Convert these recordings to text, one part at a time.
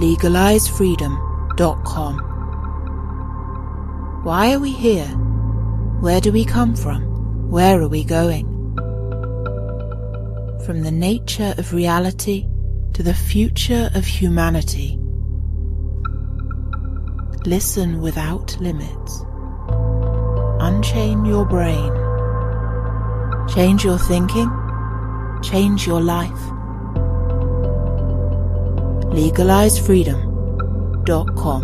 legalizefreedom.com. Why are we here? Where do we come from? Where are we going? From the nature of reality to the future of humanity. Listen without limits. Unchain your brain. Change your thinking. Change your life. legalizefreedom.com.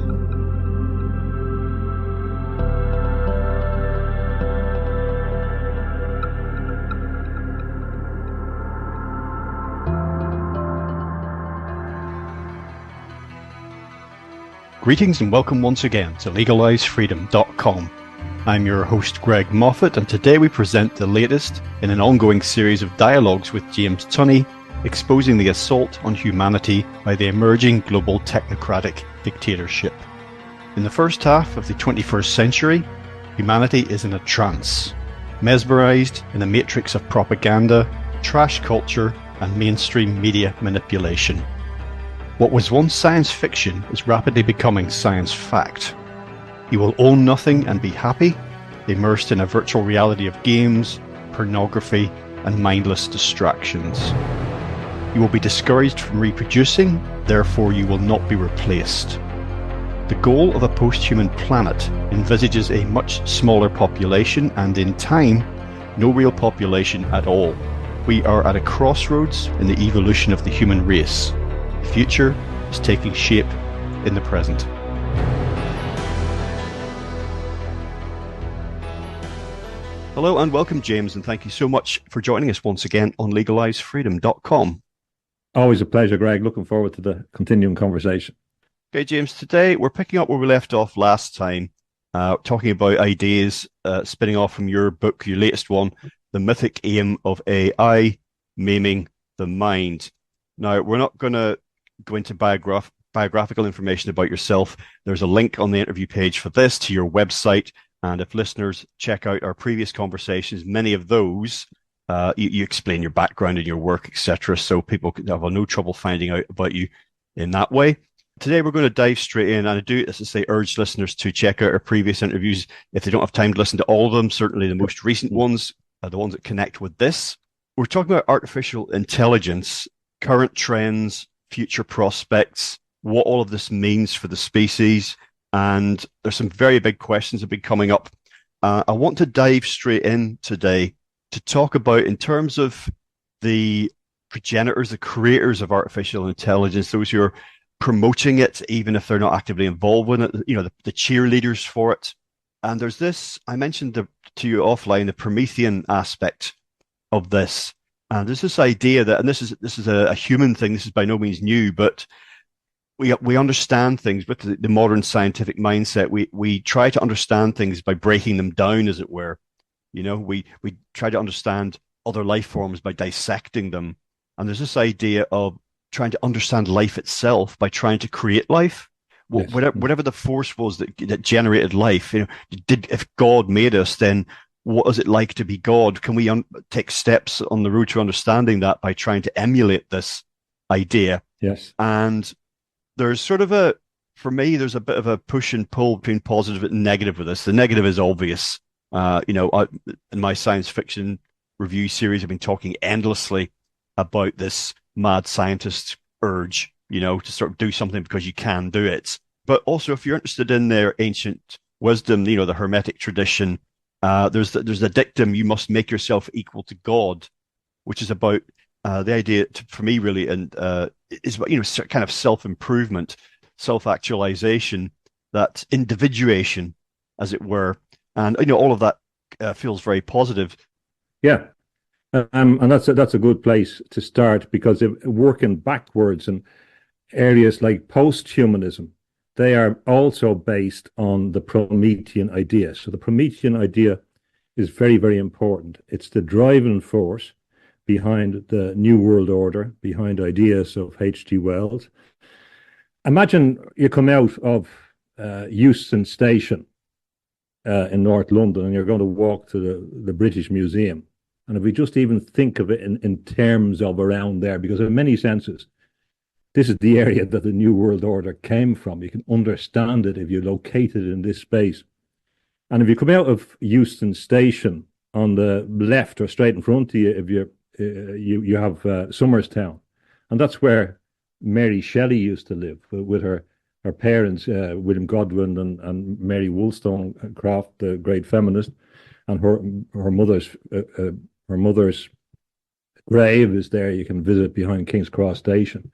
Greetings and welcome once again to legalizefreedom.com. I'm your host Greg Moffat, and today we present the latest in an ongoing series of dialogues with James Tunney, exposing the assault on humanity by the emerging global technocratic dictatorship. In the first half of the 21st century, humanity is in a trance, mesmerized in the matrix of propaganda, trash culture, and mainstream media manipulation. What was once science fiction is rapidly becoming science fact. You will own nothing and be happy, immersed in a virtual reality of games, pornography, and mindless distractions. You will be discouraged from reproducing, therefore you will not be replaced. The goal of a post-human planet envisages a much smaller population and, in time, no real population at all. We are at a crossroads in the evolution of the human race. The future is taking shape in the present. Hello and welcome, James, and thank you so much for joining us once again on legalizefreedom.com. Always a pleasure, Greg. Looking forward to the continuing conversation. Okay, James, today we're picking up where we left off last time, talking about ideas spinning off from your book, your latest one, The Mythic Aim of AI, Maiming the Mind. Now, we're not going to go into biographical information about yourself. There's a link on the interview page for this to your website. And if listeners check out our previous conversations, many of those, you explain your background and your work, etc. So people have no trouble finding out about you in that way. Today, we're going to dive straight in. And I do, as I say, urge listeners to check out our previous interviews. If they don't have time to listen to all of them, certainly the most recent ones are the ones that connect with this. We're talking about artificial intelligence, current trends, future prospects, what all of this means for the species, and there's some very big questions that have been coming up. I want to dive straight in today to talk about, in terms of the progenitors, the creators of artificial intelligence, those who are promoting it, even if they're not actively involved in it, you know, the cheerleaders for it. And there's this, I mentioned to you offline, the Promethean aspect of this. And there's this idea that, and this is a human thing, this is by no means new, but we understand things with the modern scientific mindset. We try to understand things by breaking them down, as it were. You know, we try to understand other life forms by dissecting them. And there's this idea of trying to understand life itself by trying to create life. Yes. Whatever the force was that generated life, you know, if God made us, then what is it like to be God? Can we take steps on the road to understanding that by trying to emulate this idea? Yes. And there's for me, there's a bit of a push and pull between positive and negative with this. The negative is obvious. In my science fiction review series, I've been talking endlessly about this mad scientist urge, you know, to sort of do something because you can do it. But also, if you're interested in their ancient wisdom, you know, the Hermetic tradition, there's the dictum, you must make yourself equal to God, which is about the idea, for me, really, and is about, you know, kind of self-improvement, self-actualization, that individuation, as it were. And, you know, all of that feels very positive. Yeah. And that's a good place to start, because working backwards in areas like post-humanism, they are also based on the Promethean idea. So the Promethean idea is very, very important. It's the driving force behind the New World Order, behind ideas of H.G. Wells. Imagine you come out of Euston Station in North London and you're going to walk to the British Museum. And if we just even think of it in terms of around there, because in many senses, this is the area that the New World Order came from. You can understand it if you locate it in this space. And if you come out of Euston Station on the left or straight in front of you, if you have Somerstown, and that's where Mary Shelley used to live with her parents, William Godwin and Mary Wollstonecraft, the great feminist, and her mother's grave is there. You can visit behind King's Cross Station.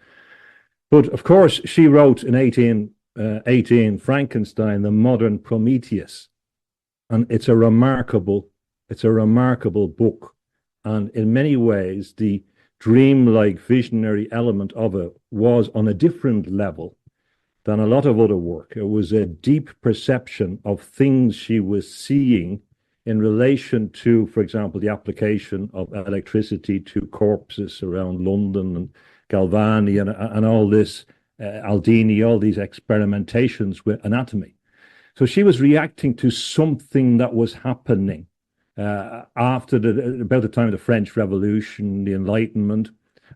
But of course, she wrote in 1818 Frankenstein, the modern Prometheus, and it's a remarkable book. And in many ways, the dreamlike visionary element of it was on a different level than a lot of other work. It was a deep perception of things she was seeing in relation to, for example, the application of electricity to corpses around London and Galvani and all this, Aldini, all these experimentations with anatomy. So she was reacting to something that was happening after about the time of the French Revolution, the Enlightenment,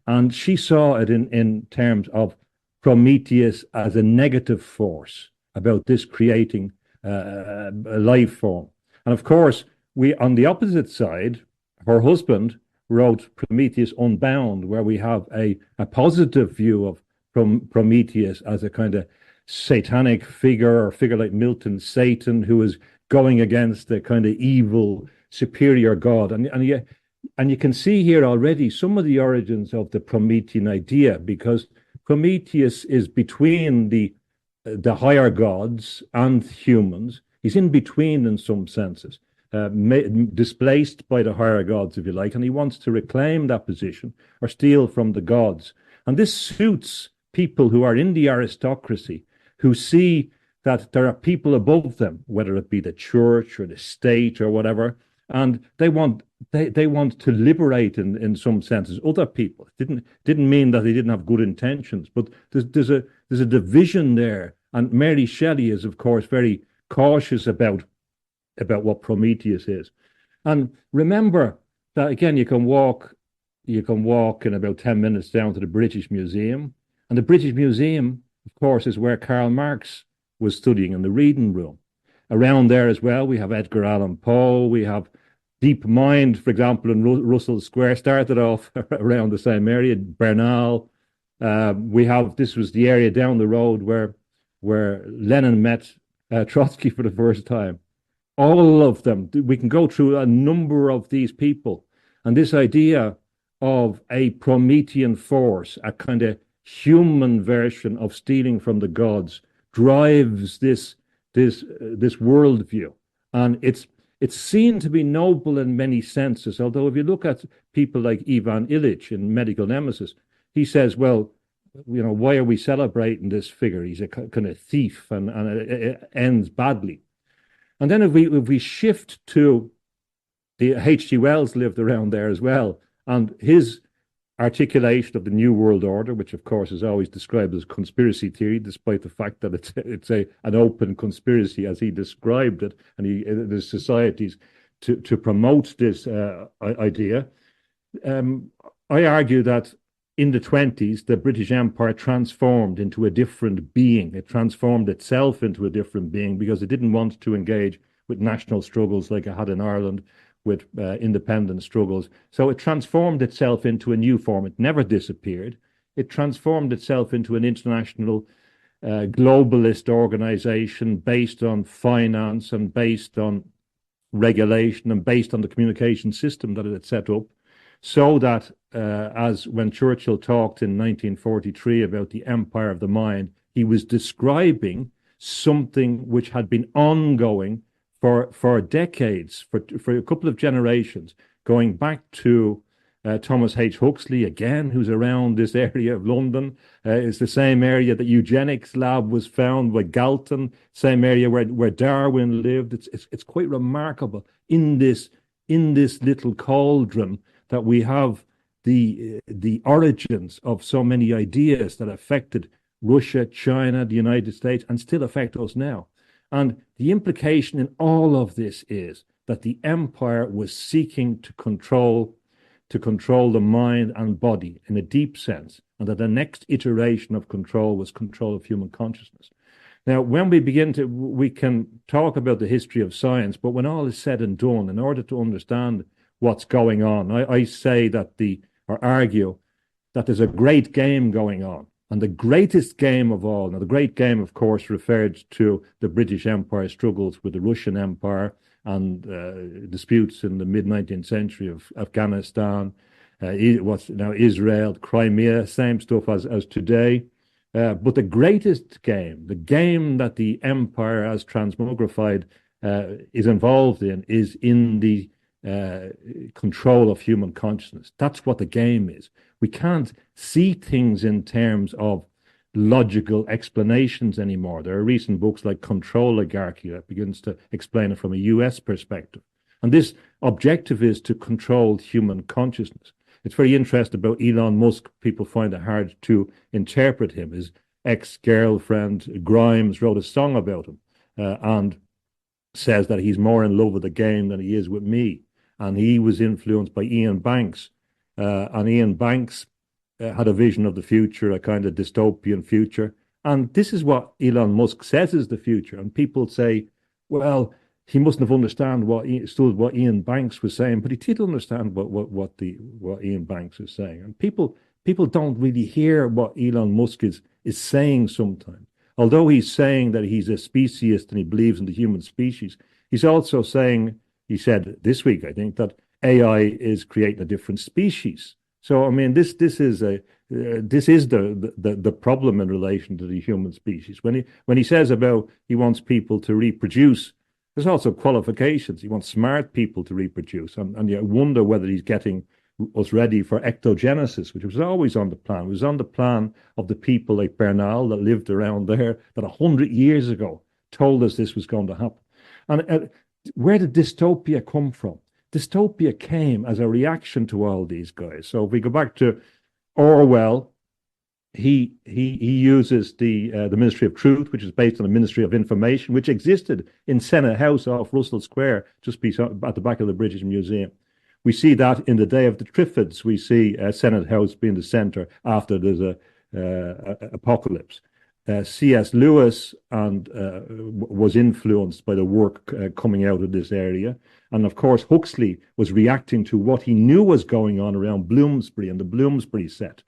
and she saw it in terms of Prometheus as a negative force about this creating a life form. And of course, on the opposite side, her husband wrote Prometheus Unbound, where we have a positive view of Prometheus as a kind of satanic figure, or figure like Milton, Satan, who is going against the kind of evil superior god. And you can see here already some of the origins of the Promethean idea, because Prometheus is between the higher gods and humans. He's in between in some senses, displaced by the higher gods, if you like, and he wants to reclaim that position or steal from the gods. And this suits people who are in the aristocracy, who see that there are people above them, whether it be the church or the state or whatever, and they want to liberate in some senses other people. It didn't mean that they didn't have good intentions, but there's a division there. And Mary Shelley is, of course, very cautious about what Prometheus is. And remember that, again, you can walk in about 10 minutes down to the British Museum. And the British Museum, of course, is where Karl Marx was studying in the reading room. Around there as well, we have Edgar Allan Poe, we have Deep Mind, for example, in Russell Square, started off around the same area, Bernal. This was the area down the road where Lenin met Trotsky for the first time. All of them, we can go through a number of these people. And this idea of a Promethean force, a kind of human version of stealing from the gods, drives this worldview. And it's seen to be noble in many senses, although if you look at people like Ivan Illich in Medical Nemesis, he says, well, why are we celebrating this figure? He's a kind of thief, and it ends badly. And then if we shift to the H.G. Wells lived around there as well, and his articulation of the New World Order, which of course is always described as conspiracy theory, despite the fact that it's an open conspiracy as he described it, and the societies to promote this idea. I argue that in the 20s, the British Empire transformed into a different being. It transformed itself into a different being because it didn't want to engage with national struggles like it had in Ireland, with independent struggles. So it transformed itself into a new form. It never disappeared. It transformed itself into an international globalist organization based on finance and based on regulation and based on the communication system that it had set up, so that as when Churchill talked in 1943 about the empire of the mind, he was describing something which had been ongoing for decades, for a couple of generations, going back to Thomas H. Huxley, again, who's around this area of London. It's the same area that eugenics lab was found with Galton, same area where Darwin lived. It's quite remarkable in this little cauldron that we have the origins of so many ideas that affected Russia, China, the United States, and still affect us now. And the implication in all of this is that the empire was seeking to control the mind and body in a deep sense. and that the next iteration of control was control of human consciousness. Now, when we can talk about the history of science, but when all is said and done, in order to understand what's going on, I say that or argue that there's a great game going on. And the greatest game of all, now the great game, of course, referred to the British Empire struggles with the Russian Empire and disputes in the mid-19th century of Afghanistan, what's now Israel, Crimea, same stuff as today. But the greatest game, the game that the empire as transmogrified is involved in, is in the control of human consciousness. That's what the game is. We can't see things in terms of logical explanations anymore. There are recent books like Control Oligarchy that begins to explain it from a US perspective. And this objective is to control human consciousness. It's very interesting about Elon Musk. People find it hard to interpret him. His ex-girlfriend Grimes wrote a song about him and says that he's more in love with the game than he is with me. And he was influenced by Ian Banks. And Ian Banks had a vision of the future, a kind of dystopian future. And this is what Elon Musk says is the future. And people say, well, he mustn't have understood what Ian Banks was saying, but he did understand what Ian Banks was saying. And people don't really hear what Elon Musk is saying sometimes. Although he's saying that he's a speciesist and he believes in the human species, he's also saying, he said this week, I think, that AI is creating a different species. So I mean, this is the problem in relation to the human species. When he says about he wants people to reproduce, there's also qualifications. He wants smart people to reproduce, and you wonder whether he's getting us ready for ectogenesis, which was always on the plan. It was on the plan of the people like Bernal that lived around there that 100 years ago told us this was going to happen. And where did dystopia come from? Dystopia came as a reaction to all these guys. So if we go back to Orwell, he uses the Ministry of Truth, which is based on the Ministry of Information, which existed in Senate House off Russell Square, just at the back of the British Museum. We see that in the Day of the Triffids. We see Senate House being the centre after there's a apocalypse. C.S. Lewis was influenced by the work coming out of this area. And of course, Huxley was reacting to what he knew was going on around Bloomsbury and the Bloomsbury set.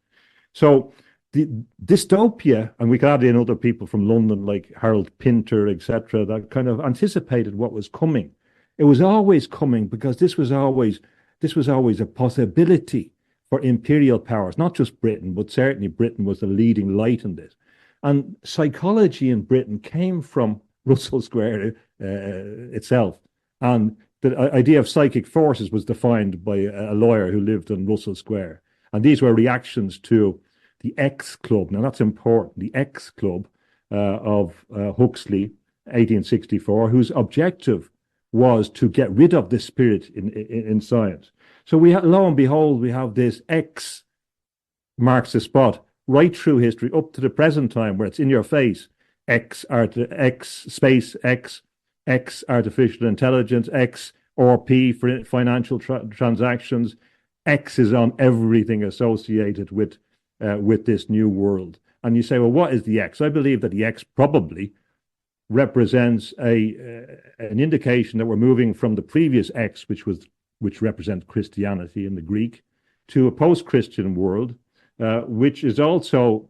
So the dystopia, and we could add in other people from London like Harold Pinter, etc., that kind of anticipated what was coming. It was always coming because this was always a possibility for imperial powers, not just Britain, but certainly Britain was the leading light in this. And psychology in Britain came from Russell Square itself. And the idea of psychic forces was defined by a lawyer who lived in Russell Square. And these were reactions to the X Club. Now, that's important. The X Club of Huxley, 1864, whose objective was to get rid of the spirit in science. So lo and behold, we have this X marks the spot right through history up to the present time, where it's in your face. X space X artificial intelligence, X RP for financial transactions. X is on everything associated with this new world. And you say, well, what is the X? I believe that the X probably represents an indication that we're moving from the previous X, which represents Christianity in the Greek, to a post-Christian world, which is also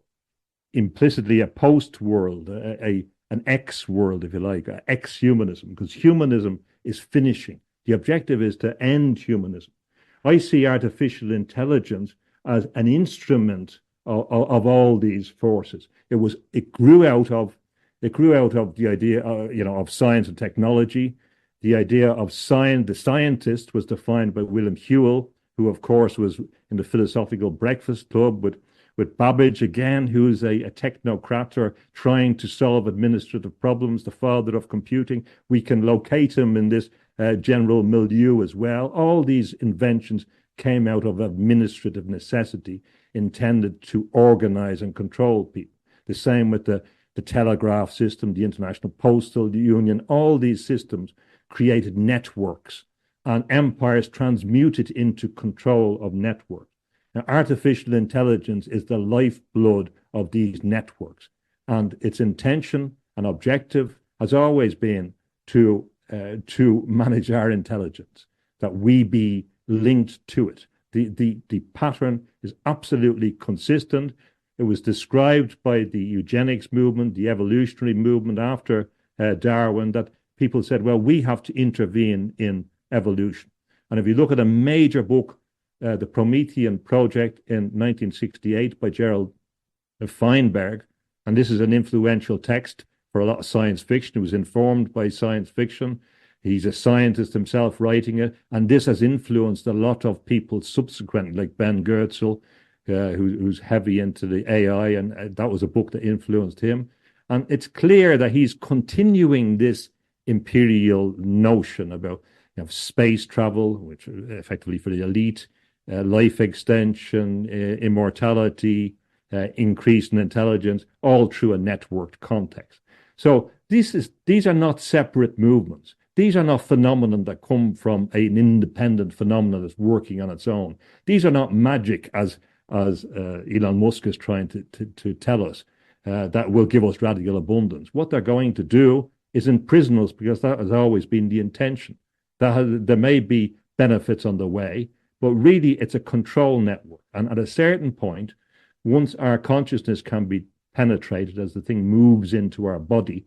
implicitly a post-world, an X-world, if you like, ex-humanism, because humanism is finishing. The objective is to end humanism. I see artificial intelligence as an instrument of all these forces. It grew out of the idea, of science and technology. The idea of science, the scientist, was defined by William Whewell, who, of course, was in the Philosophical Breakfast Club with Babbage again, who's a technocrat trying to solve administrative problems, the father of computing. We can locate him in this general milieu as well. All these inventions came out of administrative necessity intended to organize and control people. The same with the telegraph system, the International Postal Union. All these systems created networks, and empires transmuted into control of networks. Now, artificial intelligence is the lifeblood of these networks, and its intention and objective has always been to manage our intelligence, that we be linked to it. The pattern is absolutely consistent. It was described by the eugenics movement, the evolutionary movement after Darwin, that people said, well, we have to intervene in evolution. And if you look at a major book, the Promethean Project in 1968 by Gerald Feinberg, and this is an influential text for a lot of science fiction. It was informed by science fiction. He's a scientist himself writing it, and this has influenced a lot of people subsequently, like Ben Goertzel, who's heavy into the AI, and that was a book that influenced him. And it's clear that he's continuing this imperial notion about space travel, which effectively for the elite, life extension, immortality, increase in intelligence, all through a networked context. So these are not separate movements. These are not phenomena that come from an independent phenomenon that's working on its own. These are not magic, as Elon Musk is trying to tell us, that will give us radical abundance. What they're going to do is imprison us, because that has always been the intention. There may be benefits on the way, but really it's a control network. And at a certain point, once our consciousness can be penetrated as the thing moves into our body,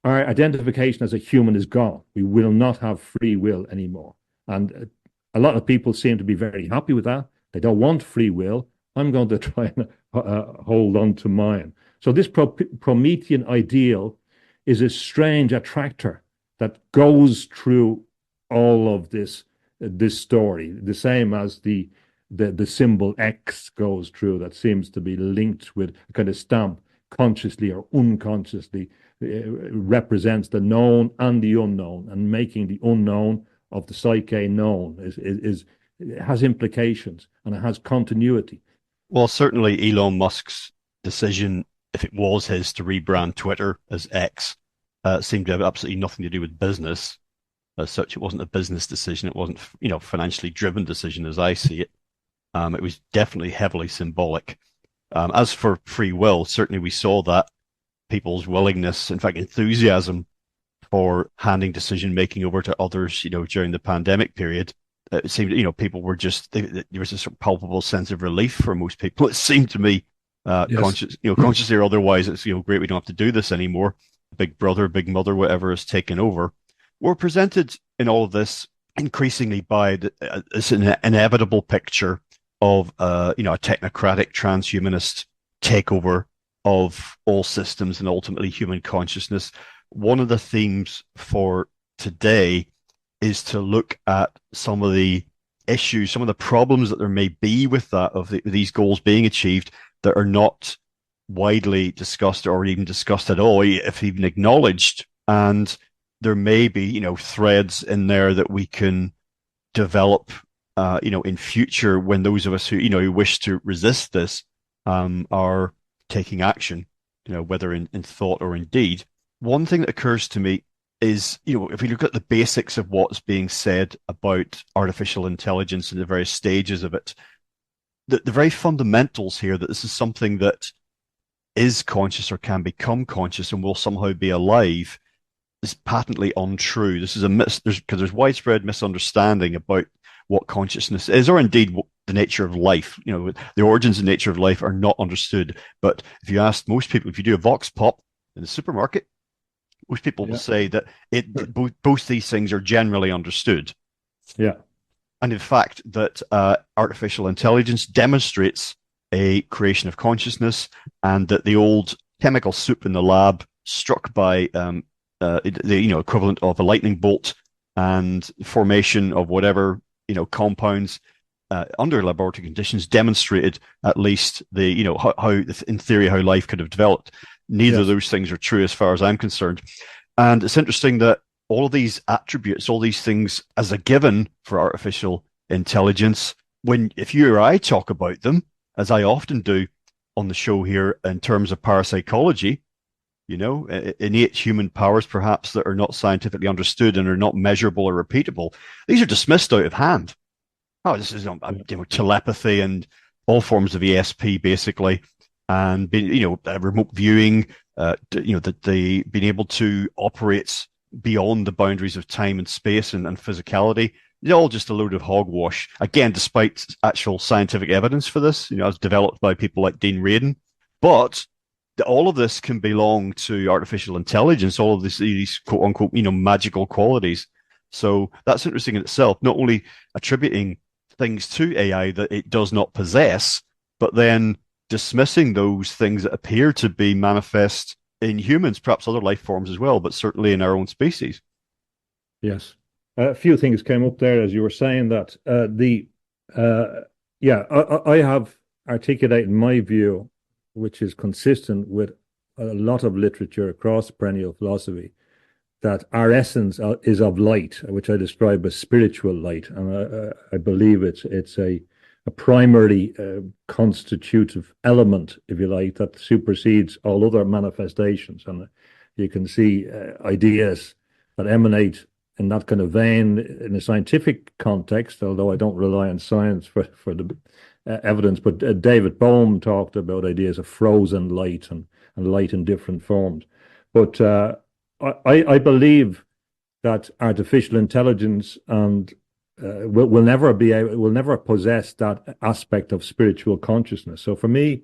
our identification as a human is gone. We will not have free will anymore. And a lot of people seem to be very happy with that. They don't want free will. I'm going to try and hold on to mine. So this Promethean ideal is a strange attractor that goes through all of this story, the same as the symbol X goes through, that seems to be linked with a kind of stamp, consciously or unconsciously, represents the known and the unknown, and making the unknown of the psyche known is it has implications, and it has continuity. Well, certainly Elon Musk's decision, if it was his, to rebrand Twitter as X, seemed to have absolutely nothing to do with business. As such, it wasn't a business decision. It wasn't, financially driven decision as I see it. It was definitely heavily symbolic. As for free will, certainly we saw that people's willingness, in fact, enthusiasm for handing decision making over to others, during the pandemic period. It seemed, people were just, there was a sort of palpable sense of relief for most people. It seemed to me, yes. Consciously or otherwise, it's, great, we don't have to do this anymore. Big brother, big mother, whatever has taken over. We're presented in all of this increasingly by this inevitable picture of, a technocratic transhumanist takeover of all systems and ultimately human consciousness. One of the themes for today is to look at some of the issues, some of the problems that there may be with that, of these goals being achieved, that are not widely discussed or even discussed at all, if even acknowledged. And there may be, threads in there that we can develop, in future, when those of us who wish to resist this are taking action, whether in thought or in deed. One thing that occurs to me is, if we look at the basics of what's being said about artificial intelligence and the various stages of it, the very fundamentals here, that this is something that is conscious or can become conscious and will somehow be alive, is patently untrue. This is because there's widespread misunderstanding about what consciousness is, or indeed the nature of life. The origins and nature of life are not understood. But if you ask most people, if you do a vox pop in the supermarket, most people will say that both these things are generally understood. Yeah. And in fact, that artificial intelligence demonstrates a creation of consciousness, and that the old chemical soup in the lab, struck by the equivalent of a lightning bolt and formation of whatever compounds under laboratory conditions, demonstrated at least the how in theory how life could have developed. Neither of those things are true as far as I'm concerned. And it's interesting that all of these attributes, all these things as a given for artificial intelligence, if you or I talk about them, as I often do on the show here, in terms of parapsychology, innate human powers perhaps that are not scientifically understood and are not measurable or repeatable, these are dismissed out of hand. Oh, this is telepathy and all forms of ESP basically, and being, remote viewing, the being able to operate beyond the boundaries of time and space and physicality. It's all just a load of hogwash. Again, despite actual scientific evidence for this, as developed by people like Dean Radin. But all of this can belong to artificial intelligence, all of these quote unquote, magical qualities. So that's interesting in itself, not only attributing things to AI that it does not possess, but then dismissing those things that appear to be manifest in humans, perhaps other life forms as well, but certainly in our own species. Yes. A few things came up there as you were saying that. I have articulated my view, which is consistent with a lot of literature across perennial philosophy, that our essence is of light, which I describe as spiritual light. And I believe it's a primarily constitutive element, if you like, that supersedes all other manifestations. And you can see ideas that emanate in that kind of vein in a scientific context, although I don't rely on science for the evidence. But David Bohm talked about ideas of frozen light and light in different forms. But I believe that artificial intelligence and will never possess that aspect of spiritual consciousness. So for me,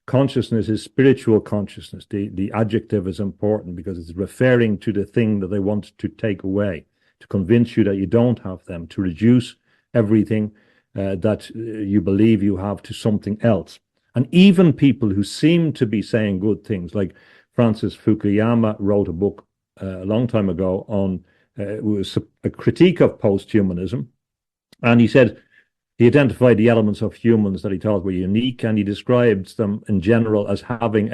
consciousness is spiritual consciousness. The adjective is important because it's referring to the thing that they want to take away, to convince you that you don't have them, to reduce everything that you believe you have to something else. And even people who seem to be saying good things, like Francis Fukuyama wrote a book a long time ago on it was a critique of posthumanism. And he said he identified the elements of humans that he thought were unique, and he describes them in general as having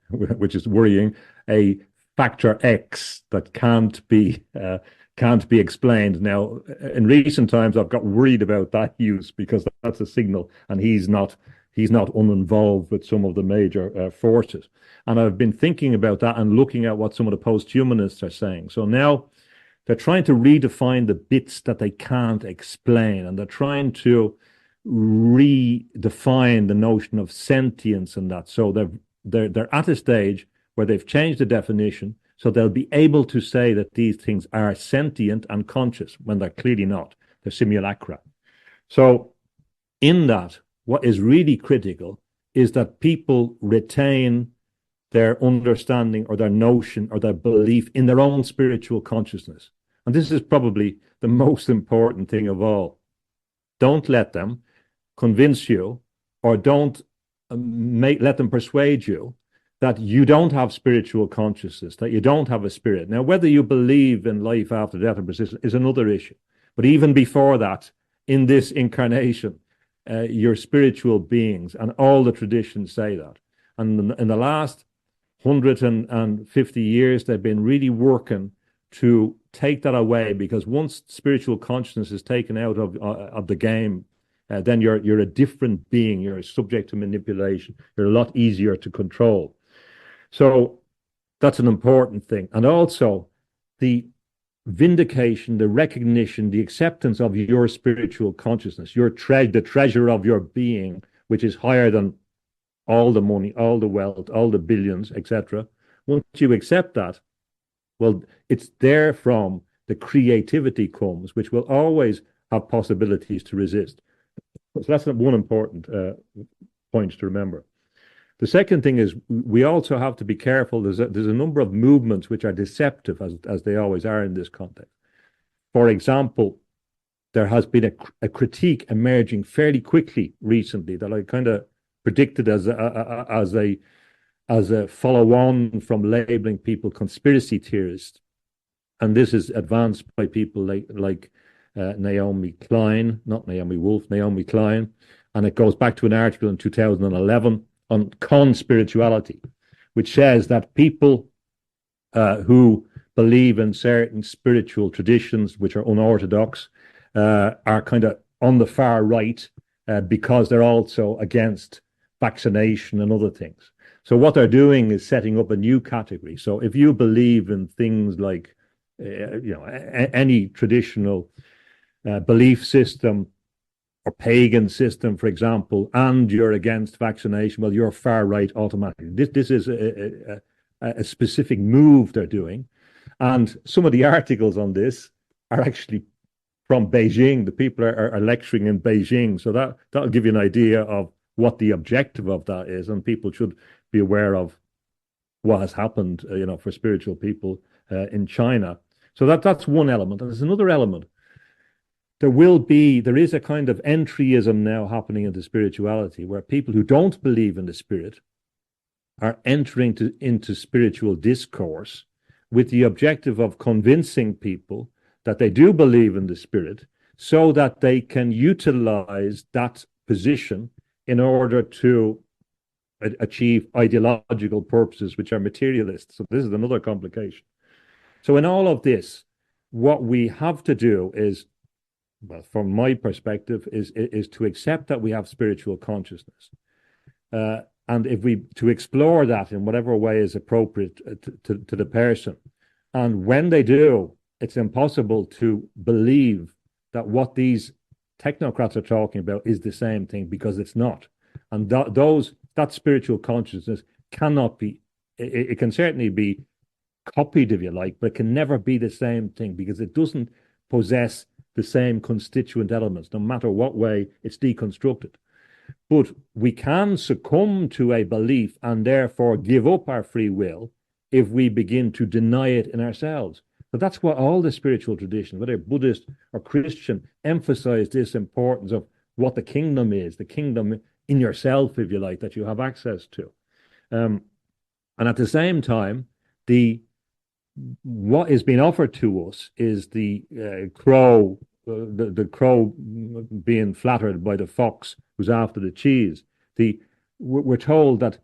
which is worrying, a factor X that can't be explained. Now, in recent times, I've got worried about that use because that's a signal, and he's not uninvolved with some of the major forces. And I've been thinking about that and looking at what some of the posthumanists are saying. So now they're trying to redefine the bits that they can't explain, and they're trying to redefine the notion of sentience and that. So they're at a stage where they've changed the definition, so they'll be able to say that these things are sentient and conscious when they're clearly not. They're simulacra. So in that, what is really critical is that people retain their understanding or their notion or their belief in their own spiritual consciousness. And this is probably the most important thing of all. Don't let them convince you, or don't let them persuade you that you don't have spiritual consciousness, that you don't have a spirit. Now, whether you believe in life after death and persistence is another issue. But even before that, in this incarnation, you're spiritual beings, and all the traditions say that. And in the last 150 years, they've been really working to take that away, because once spiritual consciousness is taken out of the game, then you're a different being. You're subject to manipulation. You're a lot easier to control. So that's an important thing. And also the vindication, the recognition, the acceptance of your spiritual consciousness, the treasure of your being, which is higher than all the money, all the wealth, all the billions, etc. Once you accept that, well, it's there from the creativity comes, which will always have possibilities to resist. So that's one important point to remember. The second thing is we also have to be careful. There's a number of movements which are deceptive, as they always are in this context. For example, there has been a critique emerging fairly quickly recently that I kind of predicted as a follow-on from labeling people conspiracy theorists. And this is advanced by people like Naomi Klein, not Naomi Wolf, Naomi Klein. And it goes back to an article in 2011 on conspirituality, which says that people who believe in certain spiritual traditions, which are unorthodox, are kind of on the far right because they're also against vaccination and other things. So what they're doing is setting up a new category. So if you believe in things like, any traditional belief system or pagan system, for example, and you're against vaccination, well, you're far right automatically. This is a specific move they're doing. And some of the articles on this are actually from Beijing. The people are lecturing in Beijing. So that'll give you an idea of what the objective of that is. And people should be aware of what has happened, for spiritual people in China. So that's one element. And there's another element. There is a kind of entryism now happening into spirituality, where people who don't believe in the spirit are entering into spiritual discourse with the objective of convincing people that they do believe in the spirit, so that they can utilize that position in order to achieve ideological purposes, which are materialist. So this is another complication. So in all of this, what we have to do is, well, from my perspective, is to accept that we have spiritual consciousness. And to explore that in whatever way is appropriate to the person. And when they do, it's impossible to believe that what these technocrats are talking about is the same thing, because it's not. And that spiritual consciousness cannot be, it can certainly be copied, if you like, but it can never be the same thing, because it doesn't possess the same constituent elements, no matter what way it's deconstructed. But we can succumb to a belief and therefore give up our free will if we begin to deny it in ourselves. But that's what all the spiritual traditions, whether Buddhist or Christian, emphasize this importance of what the kingdom is, the kingdom in yourself, if you like, that you have access to. And at the same time, what is being offered to us is the crow being flattered by the fox who's after the cheese. We're told that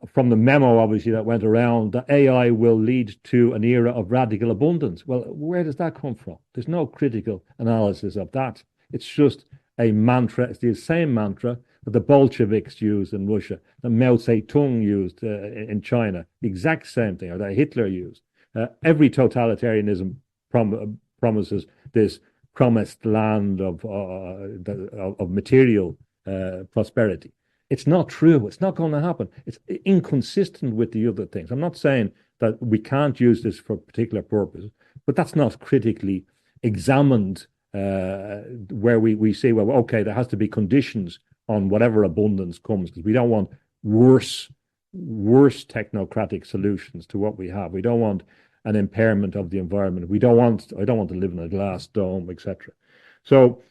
from the memo, obviously, that went around, that AI will lead to an era of radical abundance. Well, where does that come from? There's no critical analysis of that. It's just a mantra. It's the same mantra that the Bolsheviks used in Russia, that Mao Zedong used in China, the exact same thing, or that Hitler used. Every totalitarianism promises this promised land of material prosperity. It's not true. It's not going to happen. It's inconsistent with the other things. I'm not saying that we can't use this for particular purposes, but that's not critically examined, where we say, well, okay, there has to be conditions on whatever abundance comes, because we don't want worse technocratic solutions to what we have. We don't want an impairment of the environment. I don't want to live in a glass dome, etc. So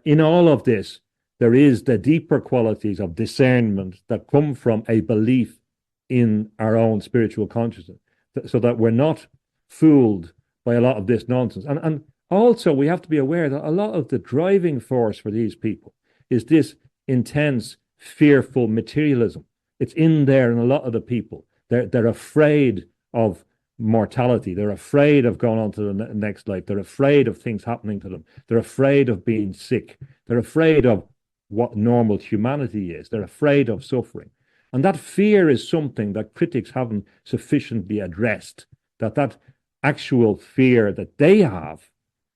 in all of this, there is the deeper qualities of discernment that come from a belief in our own spiritual consciousness, so that we're not fooled by a lot of this nonsense. And also, we have to be aware that a lot of the driving force for these people is this intense, fearful materialism. It's in there in a lot of the people. They're afraid of mortality. They're afraid of going on to the next life. They're afraid of things happening to them. They're afraid of being sick. They're afraid of what normal humanity is. They're afraid of suffering. And that fear is something that critics haven't sufficiently addressed, that actual fear that they have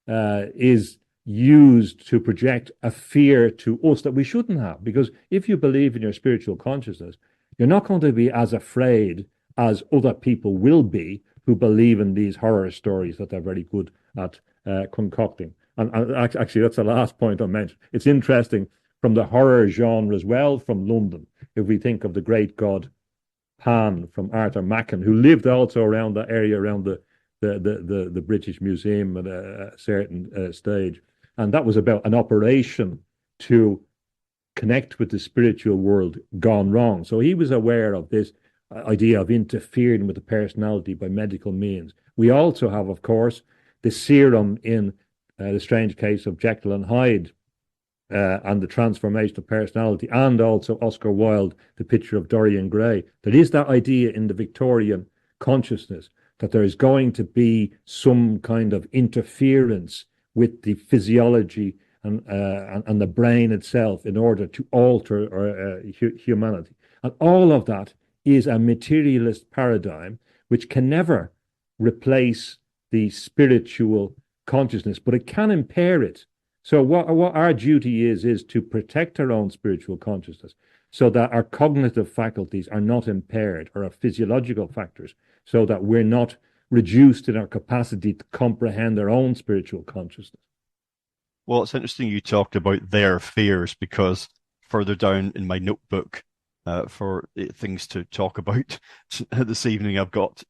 is used to project a fear to us that we shouldn't have. Because if you believe in your spiritual consciousness, you're not going to be as afraid as other people will be who believe in these horror stories that they're very good at concocting. And actually, that's the last point I mentioned. It's interesting from the horror genre as well, from London, if we think of the great god Pan from Arthur Machen, who lived also around that area, around the British Museum at a certain stage. And that was about an operation to connect with the spiritual world gone wrong. So he was aware of this idea of interfering with the personality by medical means. We also have, of course, the serum in The Strange Case of Jekyll and Hyde, and the transformation of personality, and also Oscar Wilde, The Picture of Dorian Gray. There is that idea in the Victorian consciousness that there is going to be some kind of interference with the physiology and the brain itself in order to alter humanity. And all of that is a materialist paradigm which can never replace the spiritual consciousness, but it can impair it So what our duty is to protect our own spiritual consciousness so that our cognitive faculties are not impaired, or our physiological factors, so that we're not reduced in our capacity to comprehend our own spiritual consciousness. Well, it's interesting you talked about their fears, because further down in my notebook for things to talk about this evening, I've got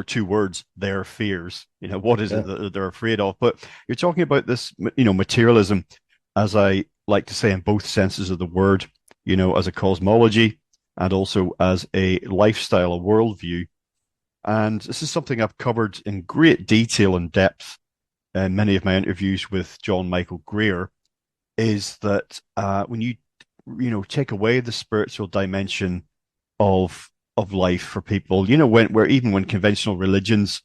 two words, their fears. What is it that they're afraid of? But you're talking about this, materialism, as I like to say, in both senses of the word, as a cosmology and also as a lifestyle, a worldview. And this is something I've covered in great detail and depth in many of my interviews with John Michael Greer, is that when you take away the spiritual dimension of life for people, when conventional religions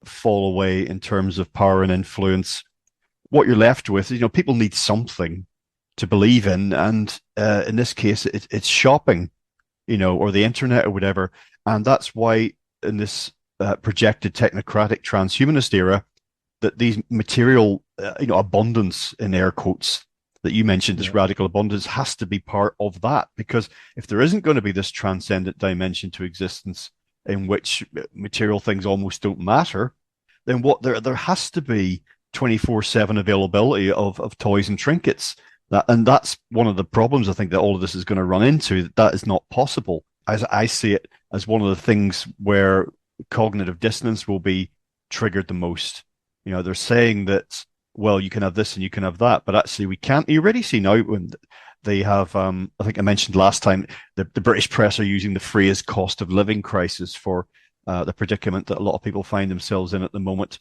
fall away in terms of power and influence, what you're left with is, people need something to believe in, and in this case, it's shopping, or the internet or whatever, and that's why in this projected technocratic transhumanist era, that these material, abundance in air quotes that you mentioned, this radical abundance, has to be part of that. Because if there isn't going to be this transcendent dimension to existence in which material things almost don't matter, then there has to be 24/7 availability of toys and trinkets. And that's one of the problems I think that all of this is going to run into. That is not possible. As I see it, as one of the things where cognitive dissonance will be triggered the most. They're saying that, well, you can have this and you can have that, but actually we can't. You already see now when they have, I think I mentioned last time, the British press are using the phrase cost of living crisis for the predicament that a lot of people find themselves in at the moment.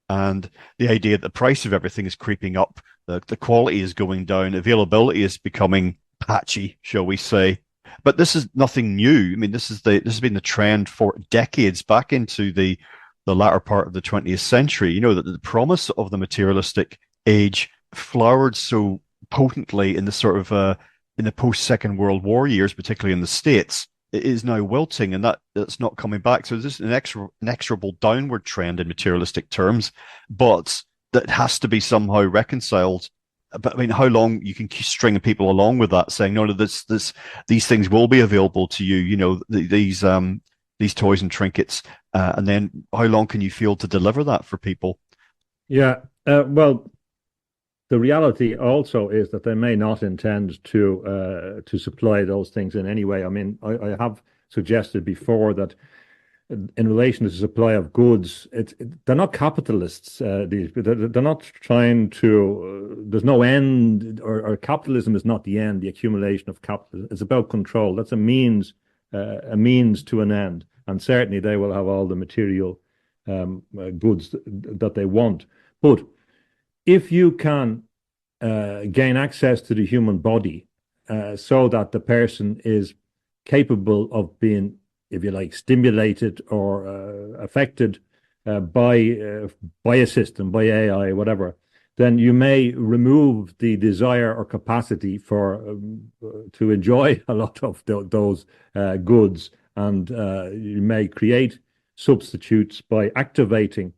And the idea that the price of everything is creeping up, the quality is going down, availability is becoming patchy, shall we say. But this is nothing new. I mean, this has been the trend for decades, back into the latter part of the 20th century. That the promise of the materialistic age flowered so potently in the sort of in the post-Second World War years, particularly in the States. It is now wilting, and that's not coming back. So there's an inexorable downward trend in materialistic terms, but that has to be somehow reconciled. But I mean, how long you can string people along with that, saying no, these things will be available to you. These toys and trinkets, and then how long can you feel to deliver that for people? Yeah, well, the reality also is that they may not intend to supply those things in any way. I mean, I have suggested before that in relation to the supply of goods, they're not capitalists. They're not trying to. There's no end, or capitalism is not the end. The accumulation of capital is about control. That's a means to an end, and certainly they will have all the material goods that they want. But if you can gain access to the human body so that the person is capable of being, if you like, stimulated or affected by a system, by AI, whatever, then you may remove the desire or capacity to enjoy a lot of those goods, and you may create substitutes by activating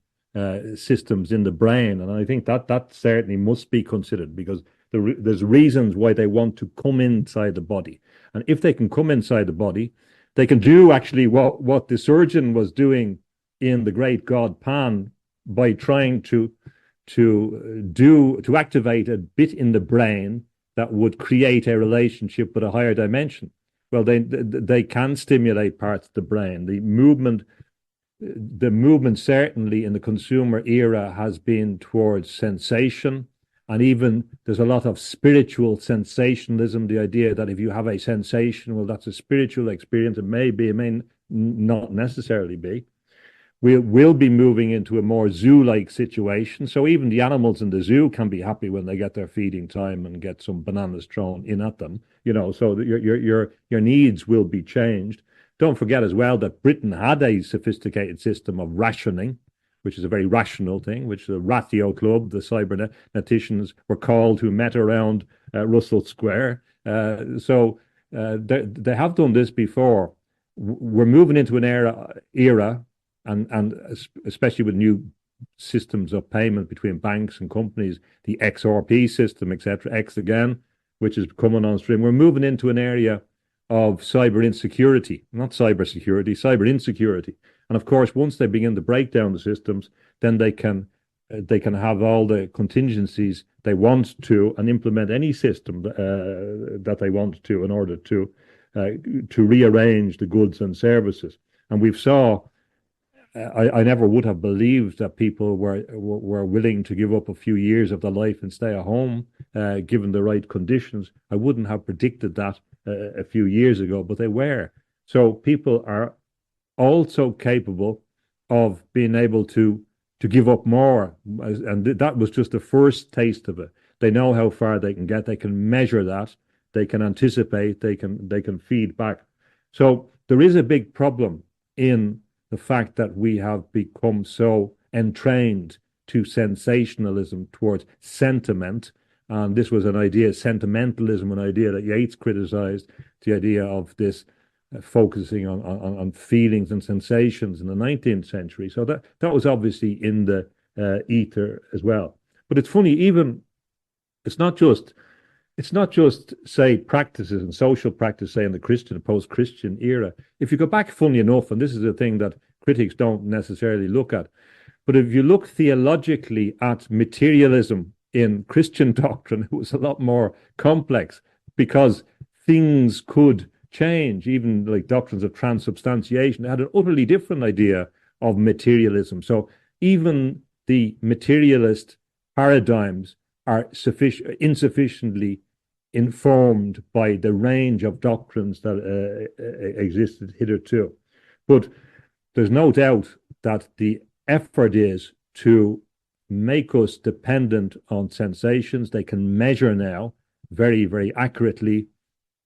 systems in the brain. And I think that certainly must be considered, because there's reasons why they want to come inside the body. And if they can come inside the body, they can do actually what the surgeon was doing in The Great God Pan, by trying to activate a bit in the brain that would create a relationship with a higher dimension. Well, they can stimulate parts of the brain. The movement certainly in the consumer era has been towards sensation, and even there's a lot of spiritual sensationalism. The idea that if you have a sensation, well, that's a spiritual experience. It may be, it may not necessarily be. We'll be moving into a more zoo-like situation. So even the animals in the zoo can be happy when they get their feeding time and get some bananas thrown in at them. So your needs will be changed. Don't forget as well that Britain had a sophisticated system of rationing, which is a very rational thing, which the Ratio Club, the cyberneticians, were called, who met around Russell Square. So they have done this before. We're moving into an era, and especially with new systems of payment between banks and companies, the XRP system, etc., X again, which is coming on stream. We're moving into an area of cyber insecurity, not cyber security, cyber insecurity. And of course, once they begin to break down the systems, then they can have all the contingencies they want to and implement any system that they want to in order to rearrange the goods and services. And we've saw. I never would have believed that people were willing to give up a few years of their life and stay at home, given the right conditions. I wouldn't have predicted that a few years ago, but they were. So people are also capable of being able to give up more, and that was just the first taste of it. They know how far they can get. They can measure that. They can anticipate. They can feed back. So there is a big problem in the fact that we have become so entrained to sensationalism, towards sentiment. And this was an idea, sentimentalism, an idea that Yeats criticized, the idea of this focusing on feelings and sensations in the 19th century. So that was obviously in the ether as well. But it's funny, even it's not just say practices and social practice, say in the Christian, post-Christian era. If you go back, funny enough, and this is a thing that critics don't necessarily look at, but if you look theologically at materialism in Christian doctrine, it was a lot more complex because things could change. Even like doctrines of transubstantiation had an utterly different idea of materialism. So even the materialist paradigms are insufficiently informed by the range of doctrines that existed hitherto. But there's no doubt that the effort is to make us dependent on sensations. They can measure now very, very accurately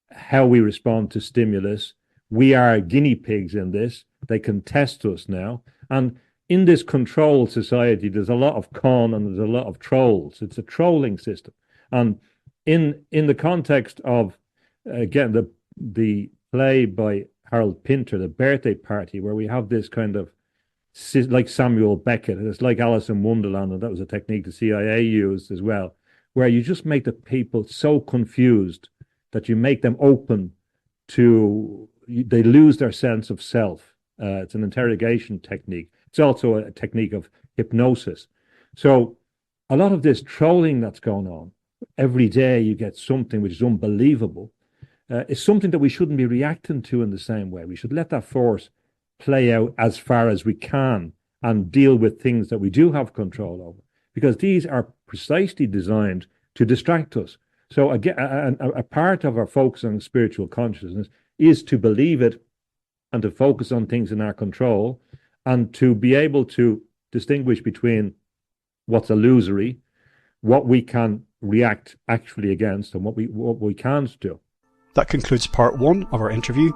how we respond to stimulus. We are guinea pigs in this. They can test us now. And in this control society, there's a lot of con and there's a lot of trolls. It's a trolling system. And in the context of, again, the play by Harold Pinter, The Birthday Party, where we have this kind of, like Samuel Beckett, it's like Alice in Wonderland, and that was a technique the CIA used as well, where you just make the people so confused that you make them open to, they lose their sense of self. It's an interrogation technique. It's also a technique of hypnosis. So a lot of this trolling that's going on, every day you get something which is unbelievable, is something that we shouldn't be reacting to in the same way. We should let that force play out as far as we can and deal with things that we do have control over, because these are precisely designed to distract us. So again, a part of our focus on spiritual consciousness is to believe it and to focus on things in our control and to be able to distinguish between what's illusory, what we can react actually against, and what we can't do. That concludes part 1 of our interview.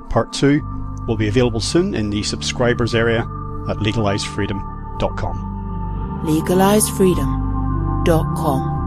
Part 2 will be available soon in the subscribers area at legalizedfreedom.com. legalizedfreedom.com